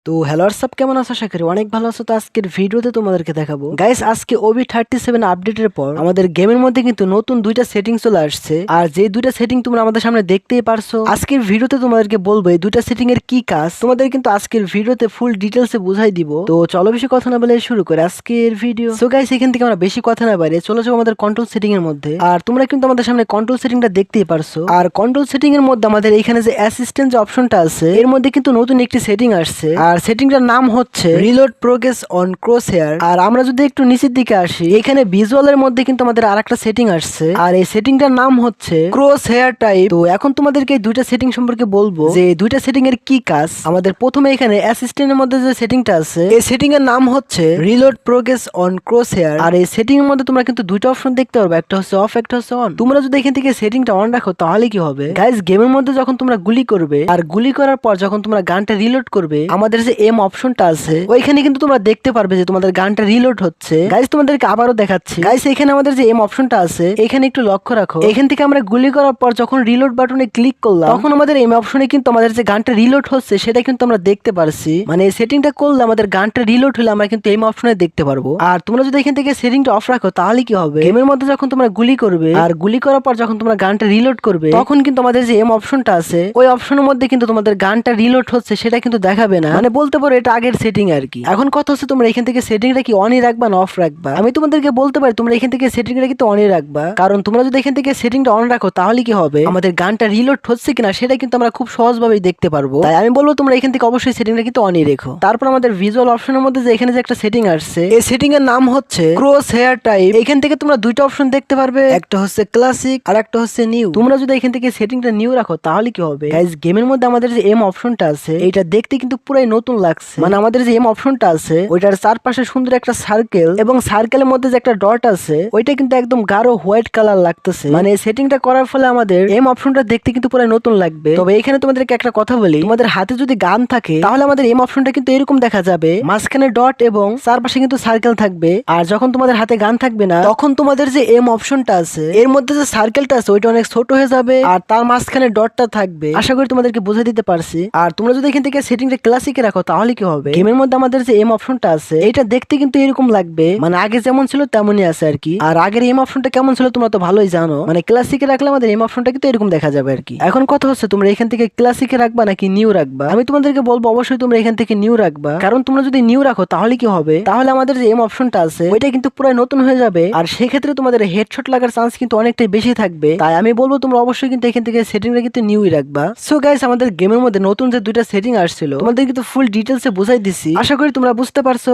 তো hello WhatsApp, কেমন আছো? আশা করি অনেক ভালো আছো। তো আজকের ভিডিওতে তোমাদেরকে দেখাবো গাইস, আজকে OB37 আপডেটের পর আমাদের গেমের মধ্যে কিন্তু নতুন দুইটা সেটিং চলে আসছে। আর যে দুইটা সেটিং তোমরা আমাদের সামনে দেখতেই পারছো, আজকের ভিডিওতে তোমাদেরকে বলবো এই দুইটা সেটিং এর কি কাজ, তোমাদের কিন্তু আজকের ভিডিওতে ফুল ডিটেলসে বুঝাই দিব। তো চলো বেশি কথা না বলে শুরু করে আজকের ভিডিও। সো গাইস, এখান থেকে আমরা বেশি কথা না বাইরে চলে যাবো আমাদের কন্ট্রোল সেটিং এর মধ্যে। আর তোমরা কিন্তু আমাদের সামনে কন্ট্রোল সেটিংটা দেখতেই পারছো। আর কন্ট্রোল সেটিং এর মধ্যে আমাদের এখানে যে অ্যাসিস্ট্যান্ট যে অপশনটা আছে, এর মধ্যে কিন্তু নতুন একটি সেটিং আসছে। আর সেটিংটার নাম হচ্ছে রিলোড প্রোগ্রেস অন ক্রসহেয়ার। আর আমরা যদি একটু নিচের দিকে আসি, এখানে ভিজুয়ালের মধ্যে কিন্তু আমাদের আরেকটা সেটিং আসছে। আর এই সেটিংটার নাম হচ্ছে ক্রস হেয়ার টাইপ। তো এখন তোমাদেরকে এই দুইটা সেটিং সম্পর্কে বলবো যে দুইটা সেটিং এর কি কাজ। আমাদের প্রথমে এখানে অ্যাসিস্ট্যান্টের মধ্যে যে সেটিংটা আছে, এই সেটিং এর নাম হচ্ছে reload progress on crosshair. আর এই সেটিং এর মধ্যে তোমরা কিন্তু দুইটা অপশন দেখতে পারবে, একটা হচ্ছে অফ, একটা হচ্ছে অন। তোমরা যদি এখান থেকে সেটিংটা অন রাখো তাহলে কি হবে গাইস, গেমের মধ্যে যখন তোমরা গুলি করবে আর গুলি করার পর যখন তোমরা গানটা রিলোড করবে, আমাদের যে এম অপশনটা আছে ওইখানে কিন্তু তোমরা দেখতে পারবে যে তোমাদের গানটা রিলোড হচ্ছে। গাইস তোমাদেরকে আবারও দেখাচ্ছি। গাইস এখানে আমাদের যে এম অপশনটা আছে এখানে একটু লক্ষ্য রাখো, এখান থেকে আমরা গুলি করার পর যখন রিলোড বাটনে ক্লিক করলাম, তখন আমাদের এম অপশনে কিন্তু আমাদের যে গানটা রিলোড হচ্ছে সেটা কিন্তু আমরা দেখতে পারছি। মানে এই সেটিংটা করলে আমাদের গানটা রিলোড হলে আমরা কিন্তু এম অপশনে দেখতে পারবো। আর তোমরা যদি এখান থেকে সেটিংটা অফ রাখো তাহলে কি হবে, গেমের মধ্যে যখন তোমরা গুলি করবে আর গুলি করার পর যখন তোমরা গানটা রিলোড করবে, তখন কিন্তু আমাদের যে এম অপশনটা আছে ওই অপশনের মধ্যে কিন্তু তোমাদের গানটা রিলোড হচ্ছে সেটা কিন্তু দেখাবে না। মানে বলতে পারো এটা আগের সেটিং আর কি। এখন কথা হচ্ছে তোমরা এখান থেকে সেটিংটা কি অনই রাখবা না অফ রাখবা। আমি তোমাদেরকে বলতে পারি তোমরা এখান থেকে সেটিংটা কিন্তু অনই রাখবা, কারণ তোমরা যদি এখান থেকে সেটিংটা অন রাখো তাহলে কি হবে, আমাদের গানটা রিলোড হচ্ছে কিনা সেটা কিন্তু আমরা খুব সহজভাবেই দেখতে পারবো। তাই আমি বলবো তোমরা এখান থেকে অবশ্যই সেটিংটা কিন্তু অনই রেখো। তারপর আমাদের ভিজুয়াল অপশনের মধ্যে যে এখানে যে একটা সেটিং আসছে, এই সেটিং এর নাম হচ্ছে ক্রস হেয়ার টাইপ। এখান থেকে তোমরা দুইটা অপশন দেখতে পারবে, একটা হচ্ছে ক্লাসিক আর একটা হচ্ছে নিউ। তোমরা যদি এখান থেকে সেটিংটা নিউ রাখো তাহলে কি হবে গাইস, গেমের মধ্যে আমাদের যে এম অপশনটা আছে এটা দেখতে কিন্তু পুরাই নতুন লাগছে। মানে আমাদের যে এম অপশনটা আছে ওইটার চারপাশে সুন্দর একটা সার্কেল এবং সার্কেলের মধ্যে যে একটা ডট আছে ওইটা কিন্তু একদম গাঢ় হোয়াইট কালার লাগতেছে। মানে এই সেটিংটা করার ফলে আমাদের এম অপশনটা দেখতে কিন্তু পুরো নতুন লাগবে। তবে এখানে তোমাদেরকে একটা কথা বলি, তোমাদের হাতে যদি গান থাকে তাহলে আমাদের এম অপশনটা কিন্তু এরকম দেখা যাবে, মাঝখানে ডট এবং চারপাশে কিন্তু সার্কেল থাকবে। আর যখন তোমাদের হাতে গান থাকবে না, তখন তোমাদের যে এম অপশনটা আছে এর মধ্যে যে সার্কেলটা আছে ওইটা অনেক ছোট হয়ে যাবে আর তার মাঝখানে ডটটা থাকবে। আশা করি তোমাদেরকে বুঝে দিতে পারছি। আর তোমরা যদি এখান থেকে সেটিংটা ক্লাসিকে রাখো তাহলে কি হবে, গেমের মধ্যে আমাদের যে এম অপশনটা আছে এটা দেখতে কিন্তু এরকম লাগবে, মানে আগে যেমন ছিল তেমনই আছে আর কি। আর আগের এম অপশনটা কেমন ছিল তোমরা তো ভালোই জানো, মানে ক্লাসিকে রাখলে আমাদের এম অপশনটা কিন্তু এরকম দেখা যাবে আর কি। এখন কথা হচ্ছে তোমরা এখান থেকে ক্লাসিকে রাখবা নাকি নিউ রাখবা। আমি তোমাদেরকে বলবো অবশ্যই তোমরা এখান থেকে নিউ রাখবা, কারণ তোমরা যদি নিউ রাখো তাহলে কি হবে, তাহলে আমাদের যে এম অপশনটা আছে ওইটা কিন্তু পুরো নতুন হয়ে যাবে আর সেক্ষেত্রে তোমাদের হেডশট লাগার চান্স কিন্তু অনেকটাই বেশি থাকবে। তাই আমি বলবো তোমরা অবশ্যই কিন্তু এখান থেকে সেটিংটা কিন্তু নিউই রাখবা। সো গাইস, আমাদের গেমের মধ্যে নতুন যে দুইটা সেটিং আসছিল তোমাদের কিন্তু ফুল ডিটেলসে বুঝাই দিছি, আশা করি তোমরা বুঝতে পারছো।